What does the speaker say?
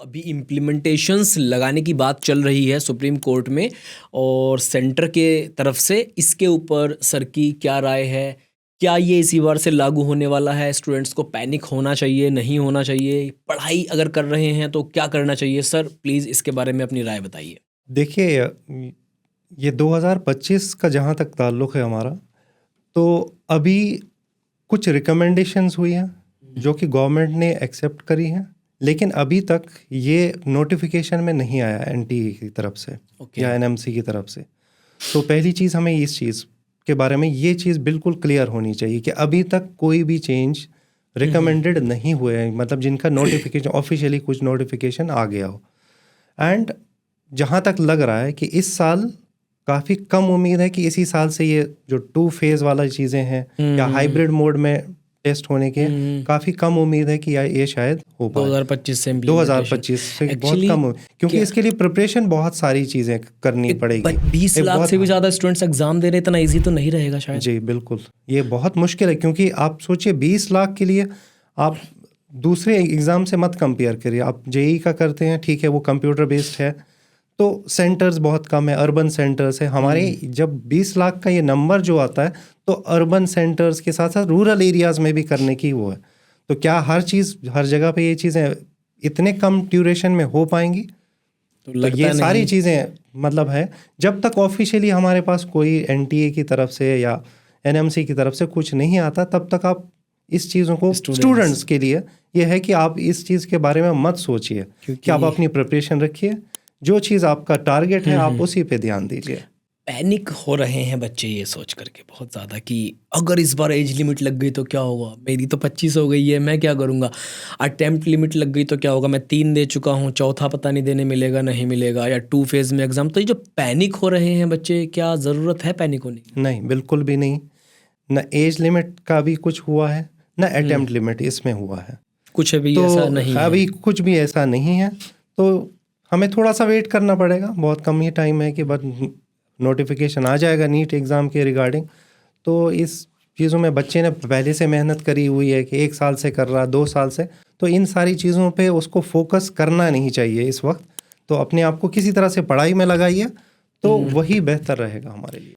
अभी इम्प्लीमेंटेशंस लगाने की बात चल रही है सुप्रीम कोर्ट में और सेंटर के तरफ से, इसके ऊपर सर की क्या राय है? क्या ये इसी बार से लागू होने वाला है? स्टूडेंट्स को पैनिक होना चाहिए, नहीं होना चाहिए? पढ़ाई अगर कर रहे हैं तो क्या करना चाहिए? सर प्लीज़ इसके बारे में अपनी राय बताइए। देखिए, ये 2025 का जहाँ तक ताल्लुक़ है हमारा, तो अभी कुछ रिकमेंडेशंस हुई हैं जो कि गवर्नमेंट ने एक्सेप्ट करी हैं, लेकिन अभी तक ये नोटिफिकेशन में नहीं आया एनटीए की तरफ से या एनएमसी की तरफ से। तो पहली चीज़, हमें इस चीज़ के बारे में ये चीज़ बिल्कुल क्लियर होनी चाहिए कि अभी तक कोई भी चेंज रिकमेंडेड नहीं हुए हैं, मतलब जिनका नोटिफिकेशन ऑफिशियली कुछ नोटिफिकेशन आ गया हो। एंड जहाँ तक लग रहा है कि इस साल काफ़ी कम उम्मीद है कि इसी साल से ये जो 2 फेज़ वाला चीज़ें हैं या हाइब्रिड मोड में टेस्ट होने के, काफ़ी कम उम्मीद है कि ये शायद हो पाए 2025 से 2025 से बहुत कम हो, क्योंकि इसके लिए प्रिपरेशन बहुत सारी चीज़ें करनी पड़ेगी। 20 लाख से भी ज़्यादा स्टूडेंट्स एग्जाम दे रहे, इतना ईजी तो नहीं रहेगा शायद। जी बिल्कुल, ये बहुत मुश्किल है, क्योंकि आप सोचिए 20 लाख के लिए आप दूसरे एग्ज़ाम से मत कंपेयर करिए। आप जेईई का करते हैं, ठीक है, वो कंप्यूटर बेस्ड है, तो सेंटर्स बहुत कम है, अर्बन सेंटर्स है हमारे। जब 20 लाख का ये नंबर जो आता है, तो अर्बन सेंटर्स के साथ साथ रूरल एरियाज़ में भी करने की वो है। तो क्या हर चीज़ हर जगह पे ये चीज़ें इतने कम ड्यूरेशन में हो पाएंगी? तो ये सारी चीज़ें मतलब है, जब तक ऑफिशियली हमारे पास कोई एनटीए की तरफ से या एनएमसी की तरफ से कुछ नहीं आता, तब तक आप इस चीज़ों को स्टूडेंट्स के लिए ये है कि आप इस चीज़ के बारे में मत सोचिए, कि आप अपनी प्रिपरेशन रखिए, जो चीज़ आपका टारगेट है आप उसी पे ध्यान दीजिए। पैनिक हो रहे हैं बच्चे ये सोच करके बहुत ज़्यादा कि अगर इस बार एज लिमिट लग गई तो क्या होगा, मेरी तो 25 हो गई है, मैं क्या करूँगा? अटेम्प्ट लिमिट लग गई तो क्या होगा, मैं 3 दे चुका हूँ, चौथा पता नहीं देने मिलेगा नहीं मिलेगा, या 2 फेज़ में एग्ज़ाम। तो ये जो पैनिक हो रहे हैं बच्चे, क्या ज़रूरत है पैनिक होने की? नहीं, बिल्कुल भी नहीं। न एज लिमिट का भी कुछ हुआ है, न अटेम्प्ट लिमिट इसमें हुआ है, कुछ अभी तो ऐसा नहीं है। अभी कुछ भी ऐसा नहीं है। तो हमें थोड़ा सा वेट करना पड़ेगा, बहुत कम ही टाइम है कि बस नोटिफिकेशन आ जाएगा नीट एग्ज़ाम के रिगार्डिंग। तो इस चीज़ों में बच्चे ने पहले से मेहनत करी हुई है कि 1 साल से कर रहा, 2 साल से, तो इन सारी चीज़ों पे उसको फोकस करना नहीं चाहिए इस वक्त। तो अपने आप को किसी तरह से पढ़ाई में लगाइए, तो वही बेहतर रहेगा हमारे लिए।